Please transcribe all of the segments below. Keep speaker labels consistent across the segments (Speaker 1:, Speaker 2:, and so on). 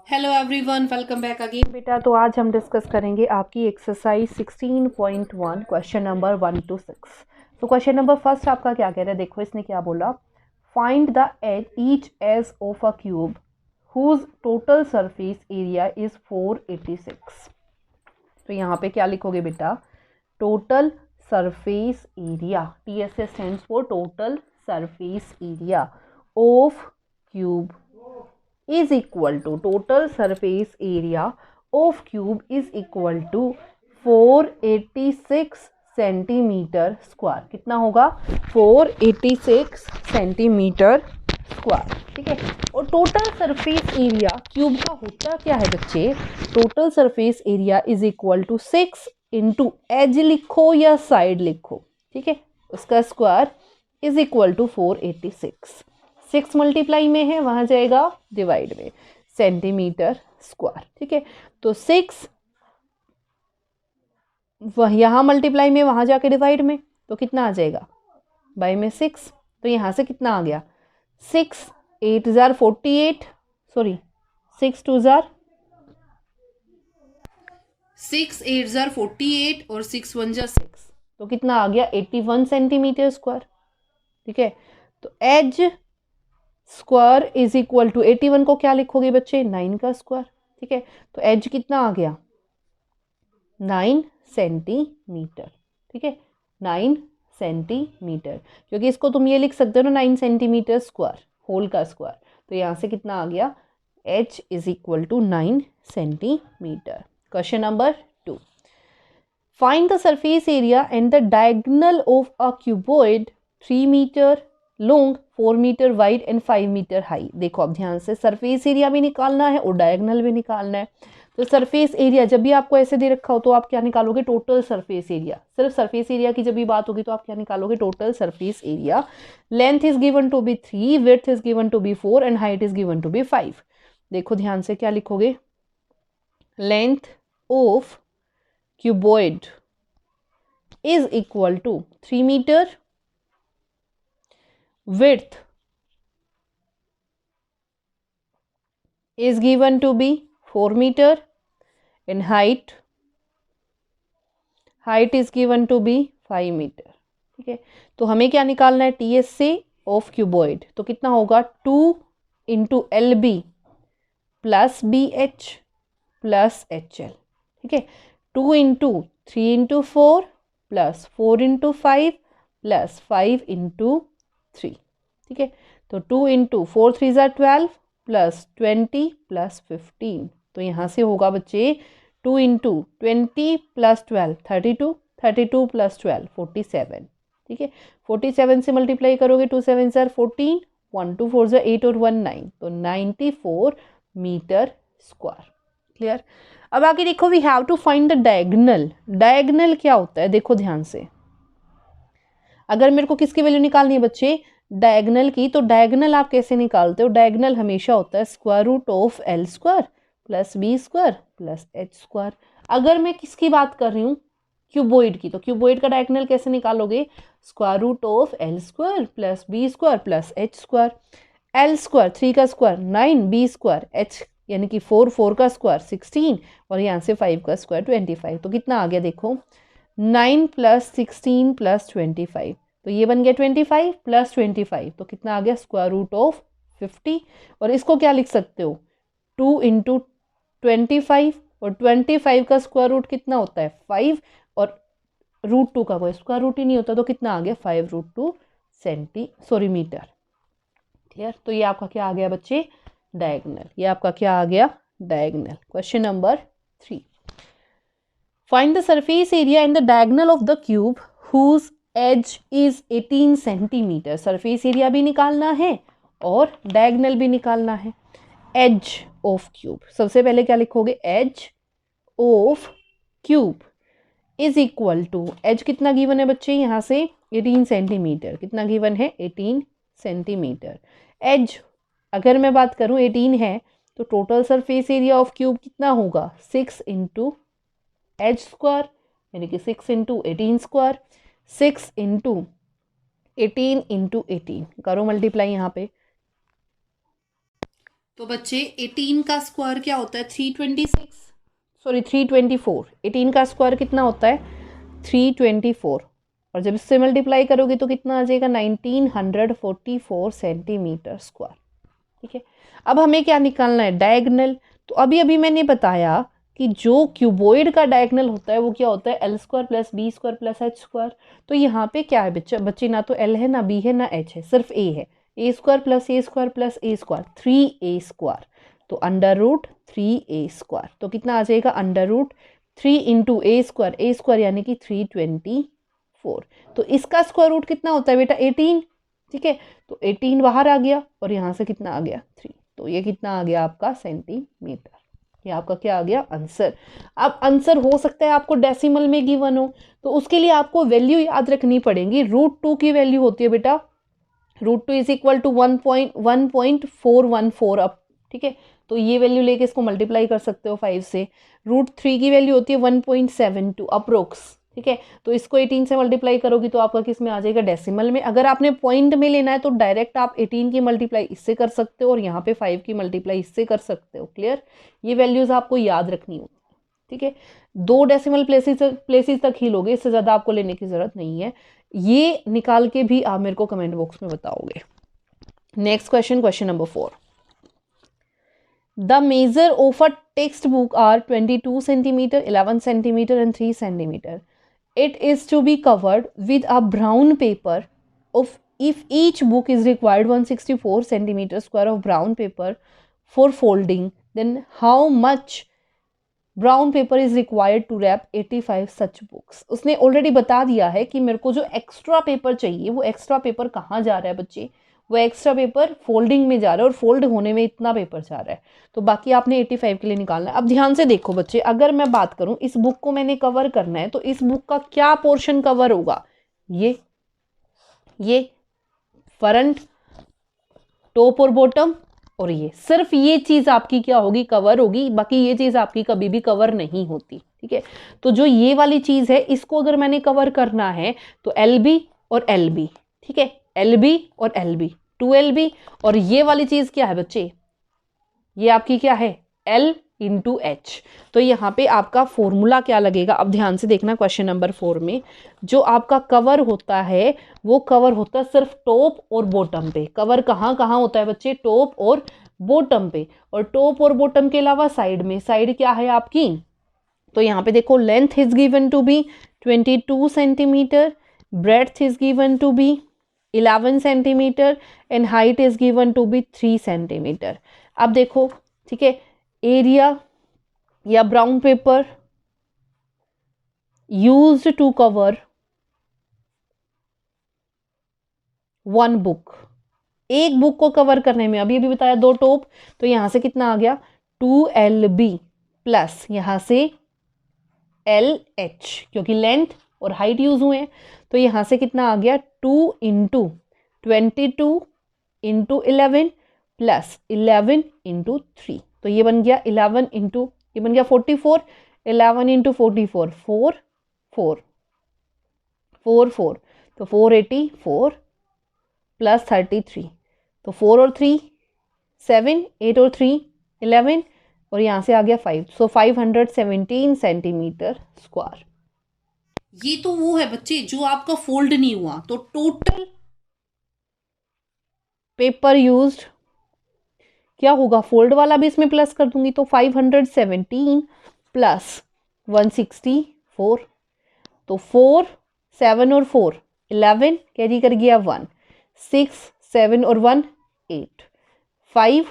Speaker 1: Hello everyone, welcome back again बेटा। तो आज हम डिस्कस करेंगे आपकी एक्सरसाइज 16.1 क्वेश्चन नंबर 1 to 6। तो क्वेश्चन नंबर फर्स्ट आपका क्या कह रहा है, देखो इसने क्या बोला। Find the each edge of a cube whose total surface area is 486। तो यहाँ पे क्या लिखोगे बेटा, total surface area, TSS stands for total surface area of cube is equal to total surface area of cube is equal to 486 centimetre square. कितना होगा? 486 centimetre square. ठीक है। और टोटल सरफेस एरिया क्यूब का होता क्या है बच्चे? Total surface area is equal to 6 into edge लिखो या साइड लिखो, ठीक है, उसका square is equal to 486। 6 multiply में है, वहां जाएगा डिवाइड में, सेंटीमीटर स्क्वायर। ठीक है। तो 6 वह यहां मल्टीप्लाई में, वहां जाके डिवाइड में, तो कितना आ जाएगा? बाई में 6। तो यहां से कितना आ गया? 6 8 जार 48, सॉरी 6 2 जार 6 8 जार 48 और 6 1 जार 6, तो कितना आ गया? 81 सेंटीमीटर स्क्वायर। ठीक है। तो edge square is equal to 81 को क्या लिखोगे बच्चे? 9 का स्क्वायर। ठीक है। तो एज कितना आ गया? 9 सेंटीमीटर। ठीक है, 9 सेंटीमीटर, क्योंकि इसको तुम ये लिख सकते हो ना 9 सेंटीमीटर स्क्वायर, होल का स्क्वायर। तो यहाँ से कितना आ गया? H is equal to 9 centimetre. Question number 2, find the surface area and the diagonal of a cuboid 3 metre long, 4 metre wide and 5 metre high. देखो अब ध्यान से, सरफेस एरिया भी निकालना है और डायगोनल भी निकालना है। तो सरफेस एरिया जब भी आपको ऐसे दे रखा हो तो आप क्या निकालोगे? Total surface area. सिर्फ सरफेस एरिया की जब भी बात होगी तो आप क्या निकालोगे? Total surface area. Length is given to be 3, width is given to be 4 and height is given to be 5। देखो ध्यान से, क्या लिखोगे? Length of cuboid is equal to 3 metre, width is given to be 4 meter and height is given to be 5 meter। ठीक है। तो हमें क्या निकालना है? TS से ऑफ क्यूबॉइड। तो कितना होगा? 2 into LB plus BH plus HL। ठीक है। 2 into 3 into 4 plus 4 into 5 plus 5 into 3। ठीक है। तो 2 इंटू 4 3 ज़ा 12 प्लस 20 प्लस 15। तो यहाँ से होगा बच्चे 2 इंटू 20 प्लस 12 32, 32 प्लस 12 47। ठीक है। 47 से मल्टीप्लाई करोगे 2 7 ज़ा 14, 1 2 4 ज़ा 8 और 1 9, तो 94 मीटर स्क्वायर। क्लियर? अब आगे देखो, we have to find the diagonal. Diagonal क्या होता है? देखो ध्यान से, अगर मेरे को किसकी वैल्यू निकालनी है बच्चे? डायगोनल की। तो डायगोनल आप कैसे निकालते हो? डायगोनल हमेशा होता है square root of L square plus B square plus H square. अगर मैं किसकी बात कर रही हूँ? क्यूबॉइड की। तो क्यूबॉइड का डायगोनल कैसे निकालोगे? Square root of L square plus B square plus H square. L square 3 का स्क्वायर 9, B स्क्वायर H यानी कि 4, 4 का स्क्वायर 16 और यहाँ से 5 का स्क्वायर 25। तो कितना आ गया देखो? 9 प्लस 16 प्लस 25, तो ये बन गया 25 प्लस 25, तो कितना आ गया? Square root of 50। और इसको क्या लिख सकते हो? 2 इंटू 25, और 25 का स्क्वायर रूट कितना होता है? 5, और रूट 2 का कोई स्क्वायर रूट ही नहीं होता, तो कितना आ गया? 5 रूट 2 मीटर। क्लियर? तो ये आपका क्या आ गया बच्चे? डायगोनल। ये आपका क्या आ गया? Diagonal. Question number 3, find the surface area and the diagonal of the cube whose edge is 18 centimetre. Surface area भी निकालना है और डायगोनल भी निकालना है। एज ऑफ क्यूब, सबसे पहले क्या लिखोगे? Edge of cube is equal to, edge कितना गिवन है बच्चे? यहाँ से 18 सेंटीमीटर। कितना गिवन है? 18 सेंटीमीटर। एज अगर मैं बात करूँ 18 है, तो total surface area of cube कितना होगा? 6 इंटू एच स्क्वायर, यानी कि 6 इंटू 18 स्क्वायर। 6 इंटू 18 इंटू 18 करो मल्टीप्लाई यहाँ पे, तो बच्चे 18 का स्क्वायर क्या होता है 324। 18 का स्क्वायर कितना होता है 324, और जब इससे मल्टीप्लाई करोगे तो कितना आ जाएगा 1944 सेंटीमीटर स्क्वायर। ठीक है, अब हमें क्या निकालना है डायगोनल। तो अभी अभी मैंने बताया कि जो क्यूबॉइड का डायगोनल होता है वो क्या होता है L² + B² + H²। तो यहाँ पे क्या है बच्चे ना तो L है ना B है ना H है, सिर्फ A है। A² + A² + A², 3A²। तो √3A², तो कितना आ जाएगा √3 × A² यानी कि 324। तो इसका स्क्वायर रूट कितना होता है बेटा 18। ठीक है, तो 18 बाहर आ गया और यहाँ से कितना आ गया 3। तो ये कितना आ गया आपका सेंटीमीटर। ये आपका क्या आ गया आंसर। अब आंसर हो सकता है आपको डेसिमल में गिवन हो, तो उसके लिए आपको वैल्यू याद रखनी पड़ेगी। √2 की वैल्यू होती है बेटा √2 = 1.414 अप। ठीक है, तो ये वैल्यू लेके इसको मल्टीप्लाई कर सकते हो 5 से। √3 की वैल्यू होती है 1.72 अप्रोक्स। ठीक है, तो इसको 18 से मल्टीप्लाई करोगी तो आपका किस में आ जाएगा डेसिमल में। अगर आपने पॉइंट में लेना है तो डायरेक्ट आप 18 की मल्टीप्लाई इससे कर सकते हो और यहाँ पे 5 की मल्टीप्लाई इससे कर सकते हो। क्लियर, ये वैल्यूज आपको याद रखनी होती है। ठीक है, 2 डेसिमल प्लेसेस तक ही लोगे, इससे ज़्यादा आपको लेने की ज़रूरत नहीं है। ये निकाल के भी आप मेरे को कमेंट बॉक्स में बताओगे। Next question number 4। The measure of a textbook are 22 centimeter, 11 centimeter and 3 centimeter. It is to be covered with a brown paper of if each book is required 164 centimeter square of brown paper for folding, then how much brown paper is required to wrap 85 such books. उसने already बता दिया है कि मेरे को जो extra paper चाहिए वो एक्स्ट्रा पेपर कहाँ जा रहा है बच्चे, वो एक्स्ट्रा पेपर फोल्डिंग में जा रहा है और फोल्ड होने में इतना पेपर जा रहा है। तो बाकी आपने 85 के लिए निकालना है। अब ध्यान से देखो बच्चे, अगर मैं बात करूं इस बुक को मैंने कवर करना है तो इस बुक का क्या पोर्शन कवर होगा, ये फ्रंट, टॉप और बॉटम, और ये सिर्फ ये चीज आपकी क्या होगी कवर होगी, बाकी ये चीज आपकी कभी भी कवर नहीं होती। ठीक है, तो जो ये वाली चीज है इसको अगर मैंने कवर करना है तो LB और LB। ठीक है, LB और LB 2LB, और ये वाली चीज क्या है बच्चे, ये आपकी क्या है L × H। तो यहाँ पे आपका फॉर्मूला क्या लगेगा, अब ध्यान से देखना क्वेश्चन नंबर 4 में जो आपका कवर होता है वो कवर होता है सिर्फ टॉप और बॉटम पे। कवर कहाँ कहाँ होता है बच्चे, टॉप और बॉटम पे, और टॉप और बॉटम के अलावा साइड में। साइड क्या है आपकी, तो यहाँ पे देखो length is given to be 22 centimetre, breadth is given to be 11 centimetre and height is given to be 3 centimetre. अब देखो, ठीक है, एरिया या brown paper used to cover 1 book, एक बुक को कवर करने में, अभी बताया 2 टॉप, तो यहां से कितना आ गया 2LB प्लस यहां से LH, क्योंकि लेंथ और हाइट यूज हुए हैं। तो यहां से कितना आ गया 2 × 22 × 11 प्लस 11 × 3, तो ये बन गया 11 × ये बन गया 44, 11 × 44 4 4 4 4, तो 484 प्लस 33, तो 4 और 3 7, 8 और 3 11, और यहां से आ गया 5, सो 517 सेंटीमीटर स्क्वायर। ये तो वो है बच्चे जो आपका फोल्ड नहीं हुआ, तो टोटल पेपर यूज्ड क्या होगा, फोल्ड वाला भी इसमें प्लस कर दूंगी तो 517 प्लस 164, तो 4 7 और 4 11 कैरी कर गया 1, 6 7 और 1 8, 5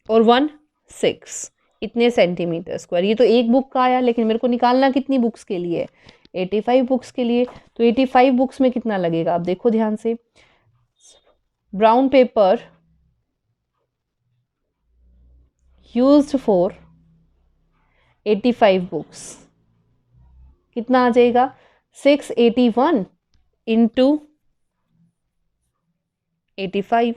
Speaker 1: और 1 6, इतने सेंटीमीटर स्क्वायर। ये तो एक बुक का आया, लेकिन मेरे को निकालना कितनी बुक्स के लिए 85 बुक्स के लिए। तो 85 बुक्स में कितना लगेगा, आप देखो ध्यान से, brown paper used for 85 books कितना आ जाएगा 681 × 85।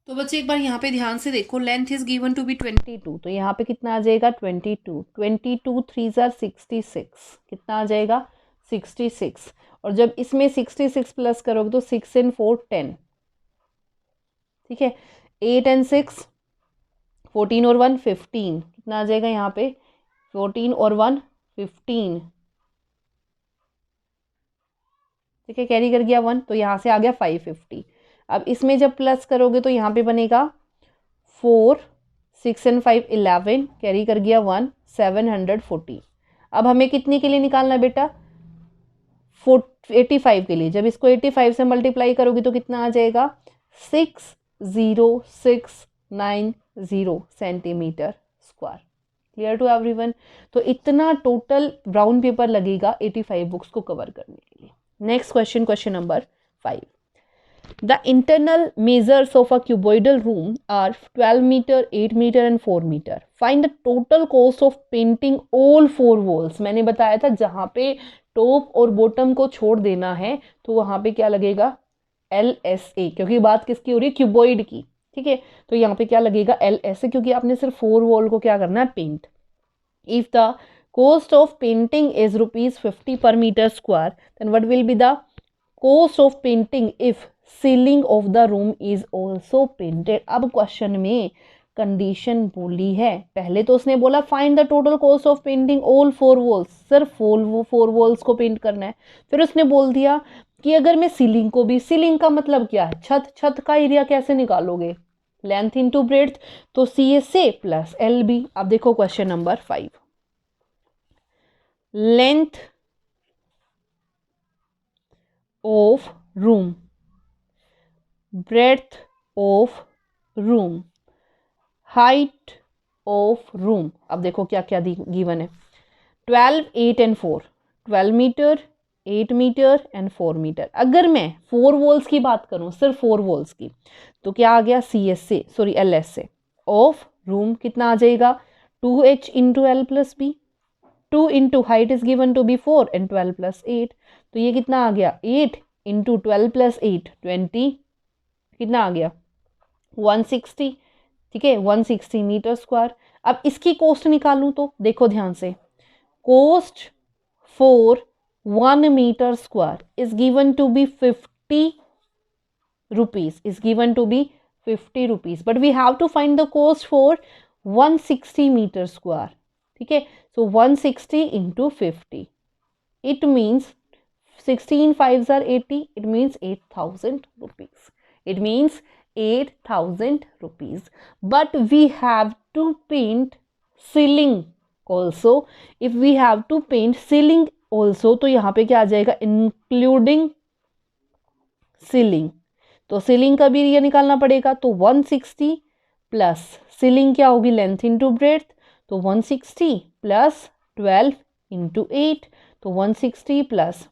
Speaker 1: तो बच्चे एक बार यहाँ पे ध्यान से देखो, length is given to be 22, तो यहाँ पे कितना आ जाएगा 22 22 3 × 66, कितना आ जाएगा 66, और जब इसमें 66 प्लस करोगे तो 6 and 4 10, ठीक है। 8 and 6 14 और 1 15, कितना आ जाएगा यहाँ पे 14 और 1 15, ठीक है। कैरी कर गया 1 तो यहाँ से आ गया 550। अब इसमें जब प्लस करोगे तो यहाँ पे बनेगा 4 6 and 5 11, कैरी कर गया 1 740। अब हमें कितने के लिए निकालना है बेटा 85 के लिए। जब इसको 85 से मल्टीप्लाई करोगे तो कितना आ जाएगा 60,690 centimetre square. Clear to everyone. तो इतना टोटल ब्राउन पेपर लगेगा 85 बुक्स को कवर करने के लिए। Next question, question number 5। The internal measures of a cuboidal room are 12 meter, 8 meter and 4 meter. Find the total cost of painting all 4 walls. मैंने बताया था जहाँ पे टॉप और बॉटम को छोड़ देना है तो वहाँ पे क्या लगेगा LSA, क्योंकि बात किसकी हो रही है क्यूबॉइड की, ठीक है। तो यहाँ पे क्या लगेगा LSA, क्योंकि आपने सिर्फ 4 वॉल को क्या करना है paint. If the cost of painting is ₹50 per meter square, then what will be the cost of painting if ceiling of the room is also painted? अब क्वेश्चन में कंडीशन बोली है, पहले तो उसने बोला find the total cost of painting all 4 walls, सिर्फ 4 walls को पेंट करना है। फिर उसने बोल दिया कि अगर मैं सीलिंग को भी, सीलिंग का मतलब क्या है छत का एरिया कैसे निकालोगे लेंथ इनटू ब्रेड्थ, तो CSA प्लस LB। अब देखो question number 5, length of room, breadth of room, height of room। अब देखो क्या क्या गिवन है 12 8 and 4, 12 metre 8 metre and 4 metre. अगर मैं 4 वॉल्स की बात करूं, सिर्फ 4 वॉल्स की, तो क्या आ गया LSA ऑफ रूम कितना आ जाएगा 2H into L plus B। 2 into height is given to be 4 and 12 plus 8, तो ये कितना आ गया 8 इंटू 12 प्लस 8 20, कितना आ गया 160, ठीक है 160 मीटर स्क्वायर। अब इसकी कॉस्ट निकालूं तो देखो ध्यान से, cost for 1 metre square is given to be 50 rupees, is given to be 50 rupees, but we have to find the cost for 160 metre square, ठीक है। So 160 into 50, it means 16 5s are 80, it means 8,000 rupees. It means 8,000 rupees. But we have to paint ceiling also. If we have to paint ceiling also, तो यहाँ पे क्या आ जाएगा including ceiling। तो ceiling का भी एरिया निकालना पड़ेगा, तो 160 प्लस ceiling क्या होगी लेंथ इंटू ब्रेड्थ, तो 160 प्लस 12 इंटू 8, तो 160 प्लस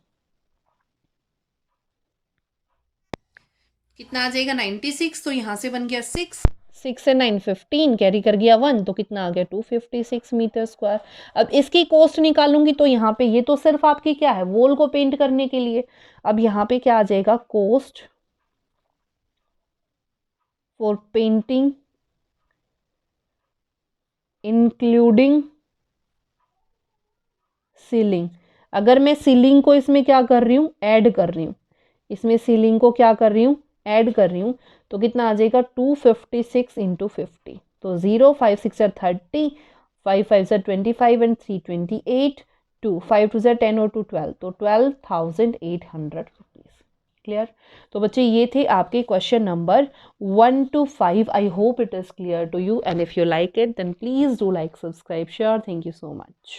Speaker 1: कितना आ जाएगा 96, तो यहाँ से बन गया 6 से 9 15, कैरी कर गया 1, तो कितना आ गया 256 मीटर स्क्वायर। अब इसकी कॉस्ट निकालूंगी तो यहाँ पे ये तो सिर्फ आपकी क्या है वॉल को पेंट करने के लिए। अब यहाँ पे क्या आ जाएगा cost for painting including ceiling. अगर मैं सीलिंग को इसमें क्या कर रही हूँ ऐड कर रही हूँ, इसमें सीलिंग को क्या कर रही हूँ ऐड कर रही हूँ, तो कितना आ जाएगा 256 इंटू 50, तो 0 5 6 30, 5 5 25 एंड 3 28, 2 5 2 10 और 2 12, तो 12,800 रुपीज। क्लियर। तो बच्चे ये थे आपके question number 1 to 5। I hope it is clear to you, and if you like it then please do like subscribe share. Thank you so much.